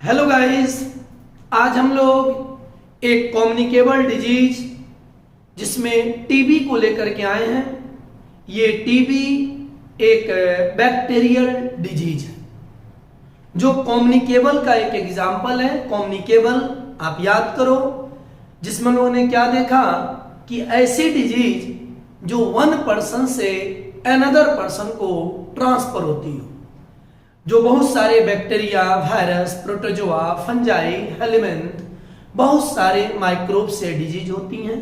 Hello guys, आज हम लोग एक कम्युनिकेबल डिजीज जिसमें टीबी को लेकर के आए हैं। ये टीबी एक बैक्टीरियल डिजीज है जो कम्युनिकेबल का एक एग्जाम्पल है। कम्युनिकेबल आप याद करो, जिसमें लोगों ने क्या देखा कि ऐसी डिजीज जो वन पर्सन से अनदर पर्सन को ट्रांसफर होती हो, जो बहुत सारे bacteria, virus, protozoa, fungi, helminth, बहुत सारे माइक्रोब से डिजीज होती हैं।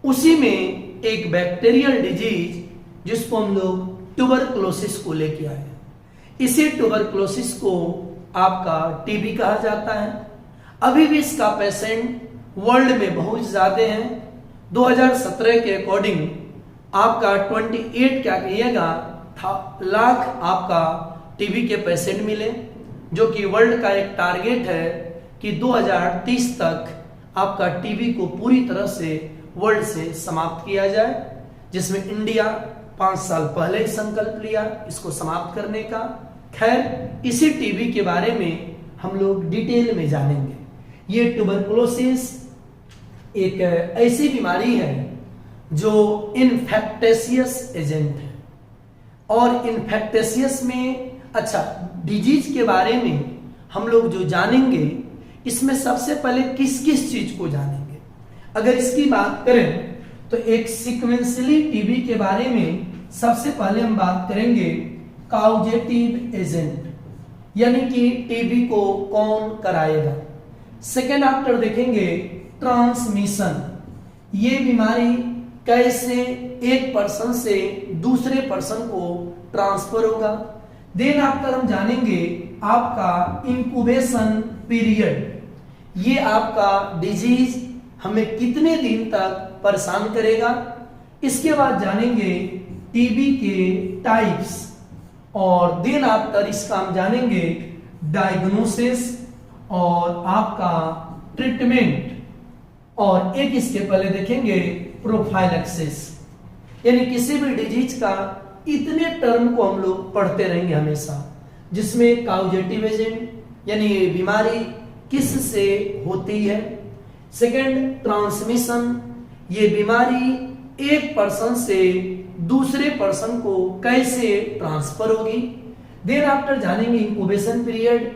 उसी में एक बैक्टीरियल डिजीज जिसको हम लोग ट्यूबरकुलोसिस को लेके आए हैं। इसी ट्यूबरकुलोसिस को आपका टीबी कहा जाता है। अभी भी इसका पेशेंट वर्ल्ड में बहुत ज्यादा हैं। 2017 के अकॉर्डिंग आपका 28 क्या कहिएगा लाख आपका टीबी के पेशेंट मिले, जो कि वर्ल्ड का एक टारगेट है कि 2030 तक आपका टीबी को पूरी तरह से वर्ल्ड से समाप्त किया जाए, जिसमें इंडिया 5 साल पहले ही संकल्प लिया इसको समाप्त करने का। खैर, इसी टीबी के बारे में हम लोग डिटेल में जानेंगे। ये ट्यूबरकुलोसिस एक ऐसी बीमारी है जो इन्फेक्टेशियस एजेंट है। और इन्फेक्टेशियस में डिजीज के बारे में हम लोग जो जानेंगे, इसमें सबसे पहले किस किस चीज को जानेंगे। अगर इसकी बात करें तो एक सीक्वेंशियली टीबी के बारे में सबसे पहले हम बात करेंगे काउजेटिव एजेंट, यानी कि टीबी को कौन कराएगा। सेकेंड आफ्टर देखेंगे ट्रांसमिशन, ये बीमारी कैसे एक पर्सन से दूसरे पर्सन को ट्रांसफर होगा। देन आफ्टर हम जानेंगे आपका इंक्यूबेशन पीरियड, ये आपका डिजीज हमें कितने दिन तक परेशान करेगा। इसके बाद जानेंगे टीबी के टाइप्स, और देन आफ्टर इसका हम जानेंगे डायग्नोसिस और आपका ट्रीटमेंट, और एक इसके पहले देखेंगे प्रोफाइलैक्सिस। यानी किसी भी डिजीज का इतने टर्म को हम लोग पढ़ते रहेंगे हमेशा, जिसमें काउजेटिव एजेंट यानी ये बीमारी किस से होती है। सेकंड ट्रांसमिशन, ये बीमारी एक पर्सन से दूसरे पर्सन को कैसे ट्रांसफर होगी। देन आफ्टर जानेंगे इंक्यूबेशन पीरियड,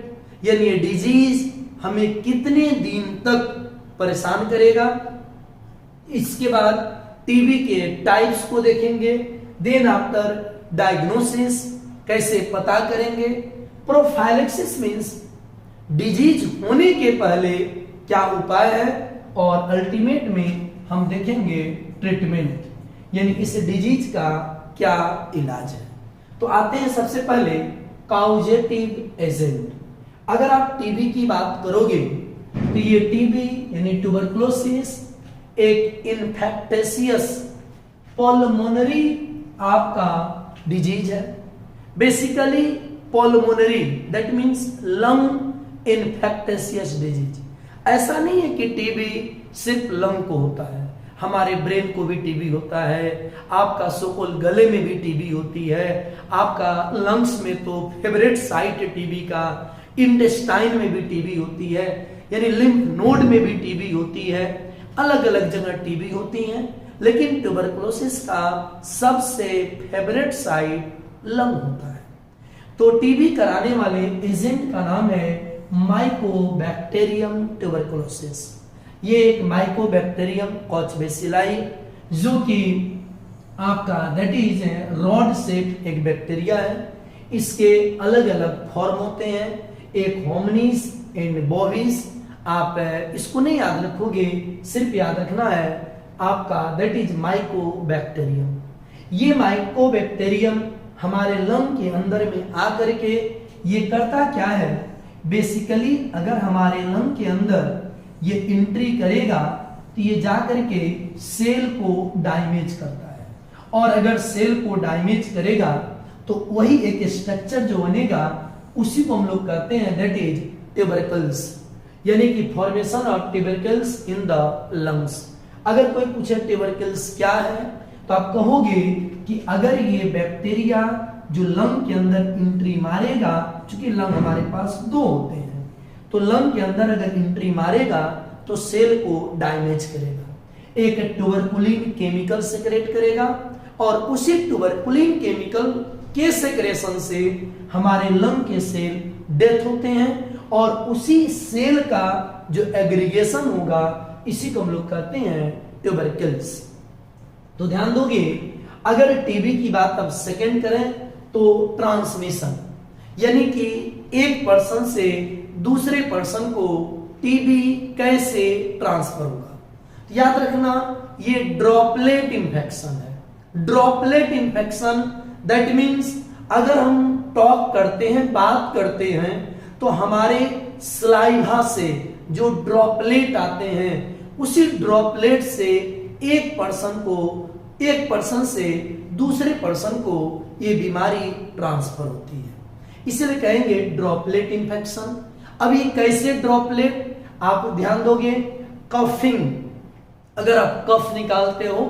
यानी ये डिजीज हमें कितने दिन तक परेशान करेगा। इसके बाद टीबी के टाइप्स को देखेंगे। देन आफ्टर डायग्नोसिस, कैसे पता करेंगे। प्रोफाइलैक्सिस मींस डिजीज होने के पहले क्या उपाय है, और अल्टीमेट में हम देखेंगे ट्रीटमेंट, यानी इस डिजीज का क्या इलाज है। तो आते हैं सबसे पहले काउजेटिव एजेंट। अगर आप टीबी की बात करोगे तो ये टीबी यानी ट्यूबरकुलोसिस एक इन्फेक्टेशियस पल्मोनरी आपका डिजीज है। Basically pulmonary, that means lung infectious disease. ऐसा नहीं है कि टीबी सिर्फ लंग को होता है, हमारे ब्रेन को भी टीबी होता है, आपका सोकोल गले में भी टीबी होती है, आपका लंग्स में तो फेवरेट साइट टीबी का, इंटेस्टाइन में भी टीबी होती है, यानी लिम्फ नोड में भी टीबी होती है। अलग अलग जगह टीबी होती हैं, लेकिन ट्यूबरकुलोसिस का सबसे फेवरेट साइट लंग होता है। तो टीबी कराने वाले एजेंट का नाम है माइकोबैक्टीरियम ट्यूबरकुलोसिस। ये एक माइकोबैक्टीरियम कॉचबेसिलाई, जो कि आपका दैट इज रॉड शेप एक बैक्टीरिया है। इसके अलग अलग फॉर्म होते हैं, एक होमनिस एंड बोविस। आप इसको नहीं याद रखोगे, सिर्फ याद रखना है आपका दैट इज माइकोबैक्टीरियम। ये माइकोबैक्टीरियम हमारे लंग के अंदर में आकर के ये करता क्या है, बेसिकली अगर हमारे लंग के अंदर ये एंट्री करेगा तो ये जाकर के सेल को डैमेज करता है, और अगर सेल को डैमेज करेगा तो वही एक स्ट्रक्चर जो बनेगा उसी को हम लोग कहते हैं दैट इज ट्यूबरकल्स, यानी कि formation of tubercles in the lungs. अगर कोई पूछे ट्यूबरकल्स क्या है, तो आप कहोगे कि अगर ये बैक्टीरिया जो लंग के अंदर एंट्री मारेगा, क्योंकि लंग हमारे पास दो होते हैं, तो लंग के अंदर अगर एंट्री मारेगा तो सेल को डैमेज करेगा, एक ट्यूबरकुलिन केमिकल सेक्रेट करेगा और उसी ट्यूबरकुलिन केमिकल के सेक्रेशन से हमारे लंग के सेल डेथ होते हैं और उसी सेल का जो एग्रीगेशन होगा इसी को हम लोग कहते हैं ट्यूबरकल्स। तो ध्यान दोगे, अगर टीबी की बात अब सेकेंड करें तो ट्रांसमिशन, यानी कि एक पर्सन से दूसरे पर्सन को टीबी कैसे ट्रांसफर होगा। याद रखना ये ड्रॉपलेट इंफेक्शन है। ड्रॉपलेट इंफेक्शन दैट मीन्स अगर हम टॉक करते हैं, बात करते हैं, तो हमारे सलाइवा से जो ड्रॉपलेट आते हैं उसी ड्रॉपलेट से एक पर्सन से दूसरे पर्सन को ये बीमारी ट्रांसफर होती है, इसीलिए कहेंगे ड्रॉपलेट इंफेक्शन। अब ये कैसे ड्रॉपलेट, आप ध्यान दोगे, कफिंग, अगर आप कफ निकालते हो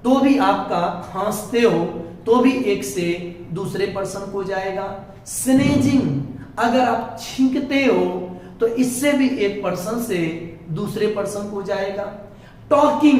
तो भी आपका, खांसते हो तो भी एक से दूसरे पर्सन को जाएगा। स्नेजिंग, अगर आप छींकते हो तो इससे भी एक पर्सन से दूसरे पर्सन को जाएगा। टॉकिंग,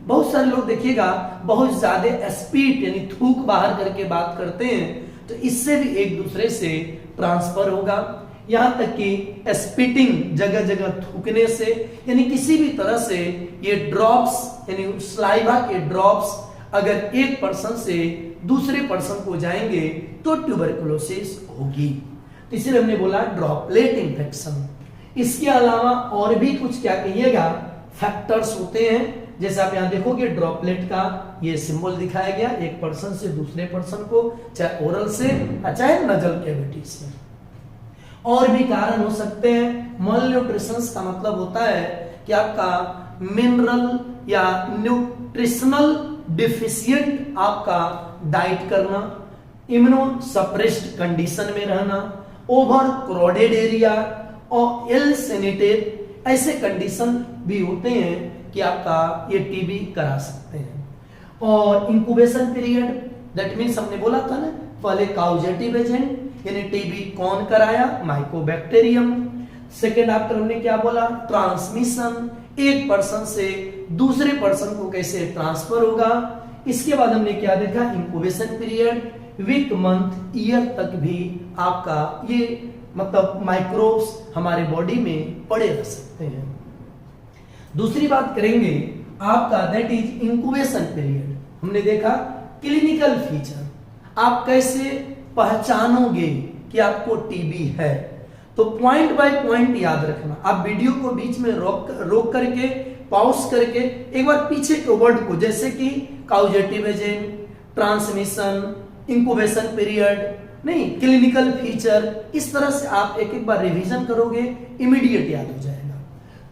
बहुत सारे लोग देखिएगा बहुत ज्यादा स्पीड यानी थूक बाहर करके बात करते हैं तो इससे भी एक दूसरे से ट्रांसफर होगा। यहां तक कि स्पिटिंग, जगह जगह थूकने से, यानी किसी भी तरह से ये ड्रॉप्स यानी सलाइवा के ड्रॉप्स अगर एक पर्सन से दूसरे पर्सन को जाएंगे तो ट्यूबरकुलोसिस होगी। तो इसलिए हमने बोला ड्रॉपलेट इंफेक्शन। इसके अलावा और भी कुछ क्या कहिएगा फैक्टर्स होते हैं, जैसे आप यहां देखोगे ड्रॉपलेट का ये सिंबल दिखाया गया, एक पर्सन से दूसरे पर्सन को, चाहे ओरल से चाहे नजल कैविटी से। और भी कारण हो सकते हैं। मॉलन्यूट्रिशन का मतलब होता है कि आपका मिनरल या न्यूट्रिशनल डिफिशिएंट आपका डाइट करना, इम्यूनो सप्रेस्ड कंडीशन में रहना, ओवर क्राउडेड एरिया और इल सैनिटेड, ऐसे कंडीशन भी होते हैं कि आपका ये टीबी करा सकते हैं। और इंक्यूबेशन पीरियड, दैट मीन्स हमने बोला था ना पहले काउजेटिव एजेंट यानी टीबी कौन कराया, माइकोबैक्टीरियम। सेकेंड आफ्टर हमने क्या बोला, ट्रांसमिशन, एक पर्सन से दूसरे पर्सन को कैसे ट्रांसफर होगा। इसके बाद हमने क्या देखा, incubation period, week, month, year तक भी आपका ये मतलब माइक्रोब्स हमारे बॉडी में पड़े रह सकते हैं। दूसरी बात करेंगे आपका, दैट इज इंक्यूबेशन पीरियड। हमने देखा क्लिनिकल फीचर, आप कैसे पहचानोगे कि आपको टीबी है, तो पॉइंट बाय पॉइंट याद रखना। आप वीडियो को बीच में रोक करके पॉज करके एक बार पीछे के वर्ड को, जैसे कि काउजेटिव एजेंट, ट्रांसमिशन, इंक्यूबेशन पीरियड, नहीं क्लिनिकल फीचर, इस तरह से आप एक एक बार रिवीजन करोगे, इमीडिएट याद हो जाएगा।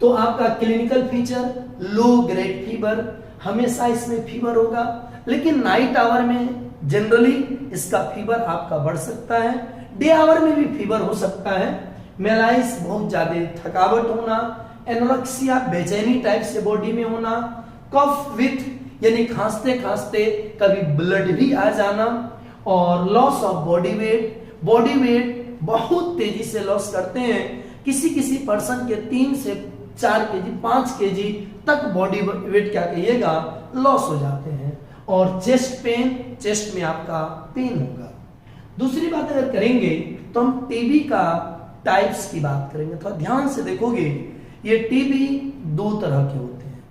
तो आपका clinical feature, low grade fever, हमेशा इसमें फीवर होगा, लेकिन नाइट आवर में जनरली इसका फीवर आपका बढ़ सकता है, डे आवर में भी फीवर हो सकता है। मेलाइस, बहुत ज्यादा थकावट होना, एनोरेक्सिया, बेचैनी टाइप से बॉडी में होना, कफ विथ यानी खांसते खांसते कभी ब्लड भी आ जाना, और लॉस ऑफ बॉडी वेट बहुत तेजी से लॉस करते हैं। किसी किसी पर्सन के 3 से 4 केजी 5 केजी तक बॉडी वेट क्या कहिएगा लॉस हो जाते हैं। और चेस्ट पेन, चेस्ट में आपका पेन होगा। दूसरी बात अगर करेंगे तो हम टीबी का टाइप्स की बात करेंगे। थोड़ा ध्यान से देखोगे, ये टीबी 2 तरह के होते हैं।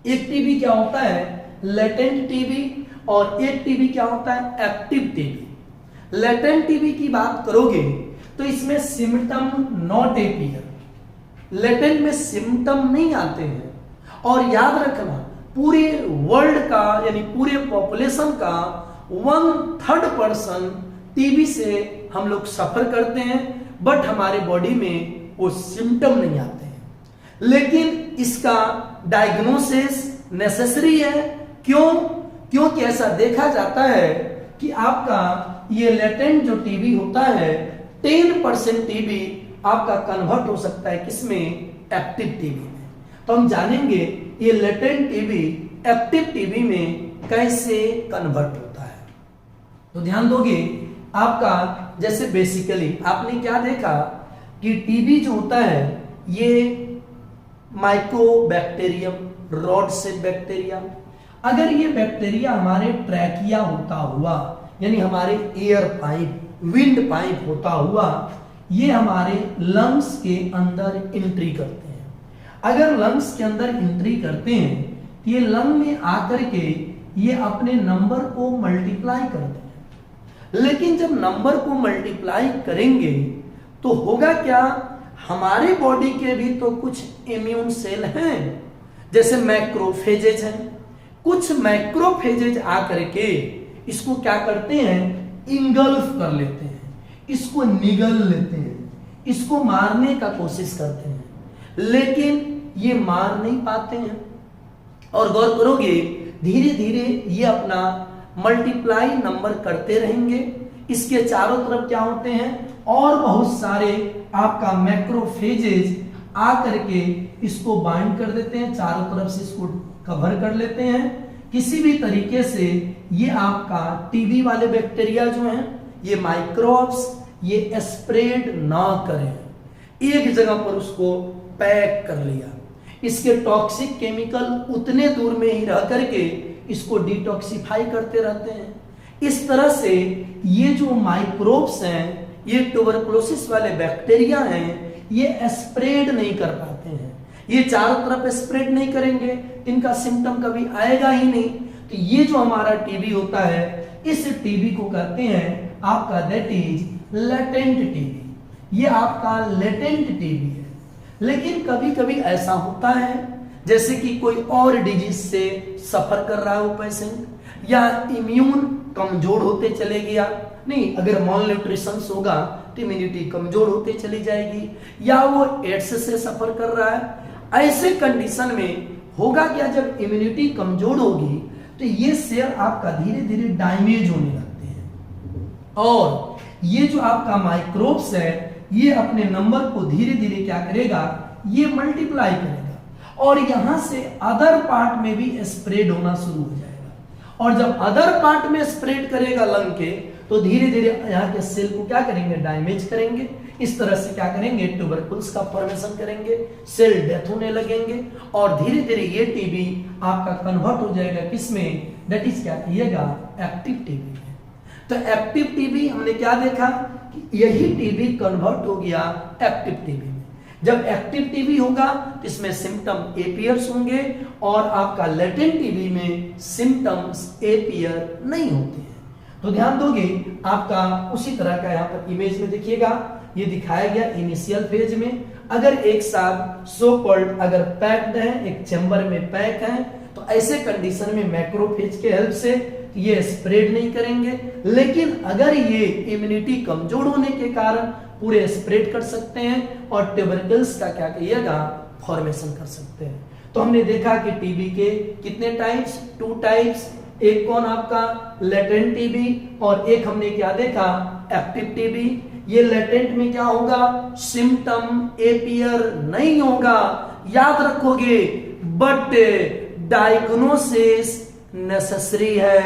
एक टीबी क्या होता है, लेटेंट टीबी, और एक टीबी क्या होता है, एक्टिव टीबी। लेटेंट टीबी की बात करोगे तो इसमें सिम्टम नॉट अपीयर, लेटेंट में सिम्टम नहीं आते हैं। और याद रखना पूरे वर्ल्ड का यानी पूरे पॉपुलेशन का 1/3 टीबी से हम लोग सफर करते हैं, बट हमारे बॉडी में वो सिम्टम नहीं आते हैं। लेकिन इसका डायग्नोसिस नेसेसरी है। क्यों? क्योंकि ऐसा देखा जाता है कि आपका ये लेटेंट जो टीबी होता है 10% टीबी आपका कन्वर्ट हो सकता है किसमें, एक्टिव टीबी में। तो हम जानेंगे ये लेटेंट टीबी एक्टिव टीबी में कैसे कन्वर्ट होता है। तो ध्यान दोगे आपका, जैसे बेसिकली आपने क्या देखा कि टीबी जो होता है ये माइक्रोबैक्टीरियम रॉड से बैक्टीरिया, अगर ये बैक्टीरिया हमारे ट्रैकिया होता हुआ यानी हमारे एयर पाइप विंड पाइप होता हुआ ये हमारे लंग्स के अंदर एंट्री करते हैं। अगर लंग्स के अंदर एंट्री करते हैं तो ये लंग में आकर के ये अपने नंबर को मल्टीप्लाई करते हैं। लेकिन जब नंबर को मल्टीप्लाई करेंगे तो होगा क्या, हमारे बॉडी के भी तो कुछ इम्यून सेल हैं, जैसे मैक्रोफेजेज हैं। कुछ मैक्रोफेजेज आकर के इसको क्या करते हैं, इंगल्फ कर लेते हैं, इसको निगल लेते हैं, इसको मारने का कोशिश करते हैं, लेकिन ये मार नहीं पाते हैं। और गौर करोगे धीरे धीरे ये अपना मल्टीप्लाई नंबर करते रहेंगे। इसके चारों तरफ क्या होते हैं, और बहुत सारे आपका मैक्रोफेजेज आकर के इसको बाइंड कर देते हैं, चारों तरफ से इसको कवर कर लेते हैं। किसी भी तरीके से ये आपका टीबी वाले बैक्टीरिया जो हैं ये माइक्रोब्स ये स्प्रेड ना करें, एक जगह पर उसको पैक कर लिया। इसके टॉक्सिक केमिकल उतने दूर में ही रह करके इसको डिटॉक्सिफाई करते रहते हैं। इस तरह से ये जो माइक्रोब्स हैं, ये ट्यूबरकुलोसिस वाले बैक्टीरिया हैं, ये स्प्रेड नहीं कर पाते हैं। ये चारों तरफ स्प्रेड नहीं करेंगे, इनका सिम्टम कभी आएगा ही नहीं। तो ये जो हमारा टीबी होता है, इस टीबी को कहते हैं आपका दैट इज लेटेंट टीबी। ये आपका लेटेंट टीबी है। लेकिन कभी कभी ऐसा होता है जैसे कि कोई और डिजीज से सफर कर रहा हो पेशेंट, या इम्यून कमजोर होते चले गया, नहीं अगर मॉल न्यूट्रिशन होगा तो इम्यूनिटी कमजोर होते चली जाएगी, या वो एड्स से सफर कर रहा है। ऐसे कंडीशन में होगा क्या, जब इम्यूनिटी कमजोर होगी तो ये सेल आपका धीरे धीरे डैमेज होने लगते हैं, और ये जो आपका माइक्रोब्स है ये अपने नंबर को धीरे धीरे क्या करेगा, ये मल्टीप्लाई करेगा और यहां से अदर पार्ट में भी स्प्रेड होना शुरू हो जाएगा। और जब अदर पार्ट में स्प्रेड करेगा लंग के, तो धीरे धीरे यहाँ के सेल को क्या करेंगे, डैमेज करेंगे। इस तरह से क्या करेंगे, ट्यूबरकुल्स का फॉर्मेशन करेंगे, सेल डेथ होने लगेंगे, और धीरे धीरे ये टीबी आपका कन्वर्ट हो जाएगा किसमें, दैट इज क्या कहिएगा, एक्टिव टीबी में। तो एक्टिव टीबी हमने क्या देखा कि यही टीबी कन्वर्ट हो गया एक्टिव टीबी में। जब एक्टिव टीबी होगा तो इसमें सिम्टम एपियर्स होंगे, और आपका लेटेंट टीबी में सिम्टम्स एपियर नहीं होते हैं। तो ध्यान दोगे आपका उसी तरह का यहाँ पर इमेज में देखिएगा, ये दिखाया गया इनिशियल फेज में। अगर एक साथ सो कॉल्ड अगर पैक्ड है, एक चैम्बर में पैक है, तो ऐसे कंडीशन में मैक्रोफेज के हेल्प से ये स्प्रेड नहीं करेंगे। लेकिन अगर ये इम्यूनिटी कमजोर होने के कारण पूरे स्प्रेड कर सकते हैं और ट्यूबरकुल्स का क्या कहिएगा, फॉर्मेशन कर सकते हैं। तो हमने देखा कि टीबी के कितने टाइप्स, 2 टाइप्स, एक कौन आपका लेटेंट टीबी, और एक हमने क्या देखा, एक्टिव टीबी। ये लेटेंट में क्या होगा, सिम्टम एपियर नहीं होगा, याद रखोगे, बट डायग्नोसिस नेसेसरी है,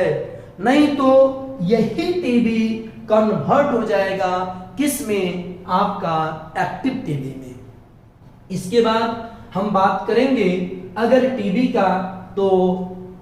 नहीं तो यही टीबी कन्वर्ट हो जाएगा किसमें, आपका एक्टिव टीबी में। इसके बाद हम बात करेंगे अगर टीबी का, तो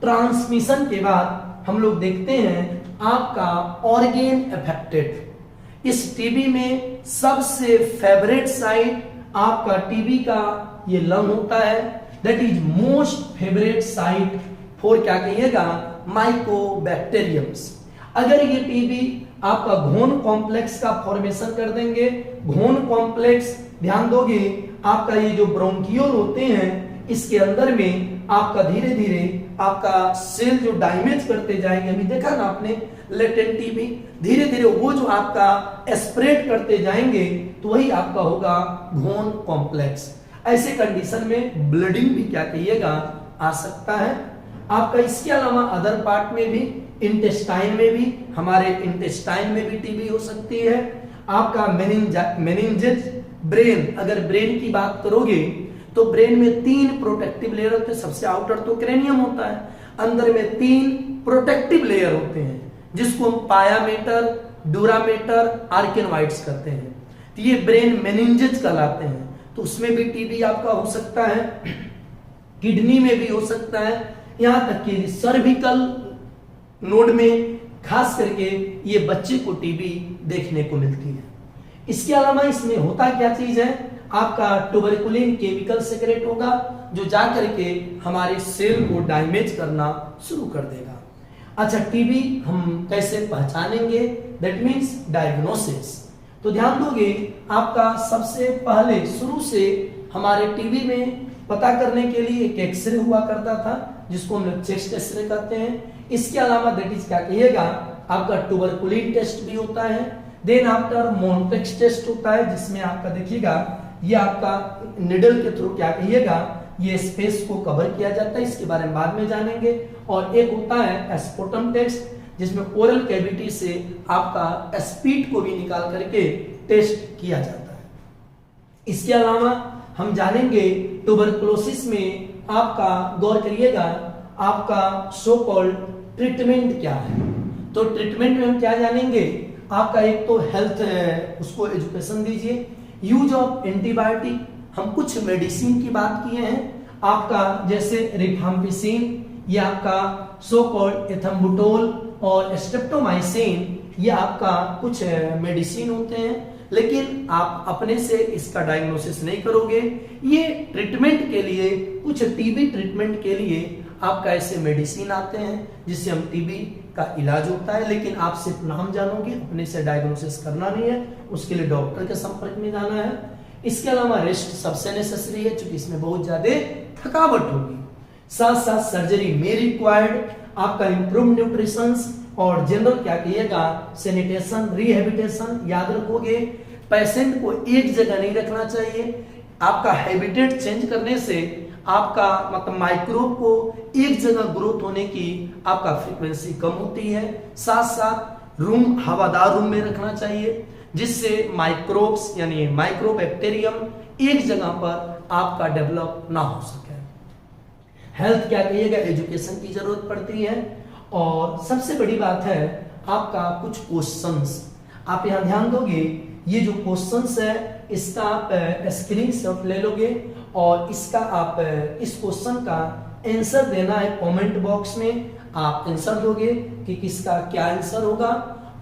ट्रांसमिशन के बाद हम लोग देखते हैं आपका ऑर्गेन अफेक्टेड। इस टीबी में सबसे फेवरेट साइट आपका टीबी का ये लंग होता है, that is most favourite site for क्या कहिएगा, माइकोबैक्टीरियम्स। अगर ये टीबी आपका घोन कॉम्प्लेक्स का फॉर्मेशन कर देंगे, घोन कॉम्प्लेक्स ध्यान दोगे आपका ये जो ब्रोंकियोल होते हैं, इसके अंदर में आपका धीरे धीरे आपका सेल जो डैमेज करते जाएंगे, अभी देखा ना आपने लेटेंट टीबी, धीरे धीरे वो जो आपका स्प्रेड करते जाएंगे तो वही आपका होगा घोन कॉम्प्लेक्स। ऐसे कंडीशन में ब्लीडिंग भी क्या कहिएगा, आ सकता है आपका। इसके अलावा अदर पार्ट में भी, इंटेस्टाइन में भी, हमारे इंटेस्टाइन में भी टीबी हो सकती है। आपका मेनिंजेस, ब्रेन, अगर ब्रेन की बात करोगे तो ब्रेन में 3 प्रोटेक्टिव लेयर होते हैं। सबसे आउटर तो क्रेनियम होता है, अंदर में 3 प्रोटेक्टिव लेयर होते हैं जिसको हम पायामेटर, ड्यूरामेटर, आर्केनोइड्स कहते हैं। तो ये ब्रेन मेनिंजेस कहलाते हैं, तो उसमें भी टीबी आपका हो सकता है, किडनी में भी हो सकता है, यहां तक कि सर्विकल नोड में खास करके ये बच्चे को टीबी देखने को मिलती है। इसके अलावा इसमें होता क्या चीज है, आपका ट्यूबरकुलिन केमिकल सेक्रेट होगा जो जाकर के हमारे सेल को डैमेज करना शुरू कर देगा। अच्छा, टीबी हम कैसे पहचानेंगे, दैट मीन्स डायग्नोसिस। तो ध्यान दोगे, आपका सबसे पहले शुरू से हमारे टीबी में पता करने के लिए एक एक्सरे हुआ करता था जिसको हम लोग चेस्ट एक्सरे कहते हैं। इसके अलावा दैट इज क्या कहिएगा, आपका ट्यूबरकुलिन टेस्ट भी होता है। देन आफ्टर मोनोटेक्स टेस्ट होता है जिसमें आपका देखिएगा ये आपका निडल के थ्रू क्या कहिएगा ये स्पेस को कवर किया जाता है, इसके बारे में बाद में जानेंगे। और एक होता है एस्पोटम टेस्ट जिसमें ओरल कैविटी से आपका स्पीड को भी निकाल करके टेस्ट किया जाता है। इसके अलावा हम जानेंगे ट्यूबरकुलोसिस में आपका गौर करिएगा आपका सो कॉल्ड ट्रीटमेंट क्या है। तो ट्रीटमेंट में हम क्या जानेंगे, आपका एक तो हेल्थ उसको एजुकेशन दीजिए, यूज ऑफ एंटीबायोटिक, हम कुछ मेडिसिन की बात किए हैं आपका, जैसे रिफाम्पिसिन, ये आपका सो कॉल्ड एथम्बुटोल और स्ट्रेप्टोमाइसिन, ये आपका कुछ मेडिसिन होते हैं, लेकिन आप अपने से इसका डायग्नोसिस नहीं करोगे। ये ट्रीटमेंट के लिए, कुछ टीबी ट्रीटमेंट के लिए आपका ऐसे मेडिसिन आते हैं जिससे हम टीबी का इलाज होता है, लेकिन आप सिर्फ नाम जानोगे, अपने से डायग्नोसिस करना नहीं है, उसके लिए डॉक्टर के संपर्क में जाना है। इसके अलावा रेस्ट सबसे नेसेसरी है क्योंकि इसमें बहुत ज्यादा थकावट होगी। साथ साथ सर्जरी में रिक्वायर्ड, आपका इंप्रूव न्यूट्रिशन और जनरल क्या कहिएगा सैनिटेशन, रिहेबिटेशन। याद रखोगे पेशेंट को एक जगह नहीं रखना चाहिए, आपका हैबिटेट चेंज करने से आपका मतलब माइक्रोब को एक जगह ग्रोथ होने की आपका फ्रीक्वेंसी कम होती है। साथ साथ रूम हवादार रूम में रखना चाहिए जिससे माइक्रोब्स यानी माइक्रोबैक्टीरियम एक जगह पर आपका डेवलप ना हो सके। हेल्थ क्या कहिएगा एजुकेशन की जरूरत पड़ती है। और सबसे बड़ी बात है आपका कुछ क्वेश्चंस, आप यहां ध्यान दोगे, ये जो क्वेश्चंस है इसका आप स्क्रीनशॉट ले लोगे और इसका आप इस क्वेश्चन का आंसर देना है कमेंट बॉक्स में, आप आंसर दोगे कि किसका क्या आंसर होगा।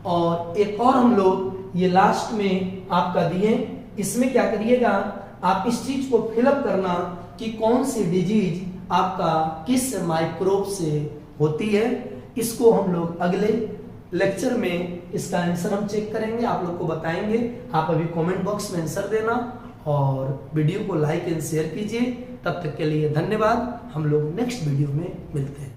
और एक और हम लोग ये लास्ट में आपका दिए, इसमें क्या करिएगा आप इस चीज को फिलअप करना कि कौन सी डिजीज आपका किस माइक्रोब से होती है। इसको हम लोग अगले लेक्चर में इसका आंसर हम चेक करेंगे, आप लोग को बताएंगे। आप अभी कमेंट बॉक्स में आंसर देना और वीडियो को लाइक एंड शेयर कीजिए। तब तक के लिए धन्यवाद, हम लोग नेक्स्ट वीडियो में मिलते हैं।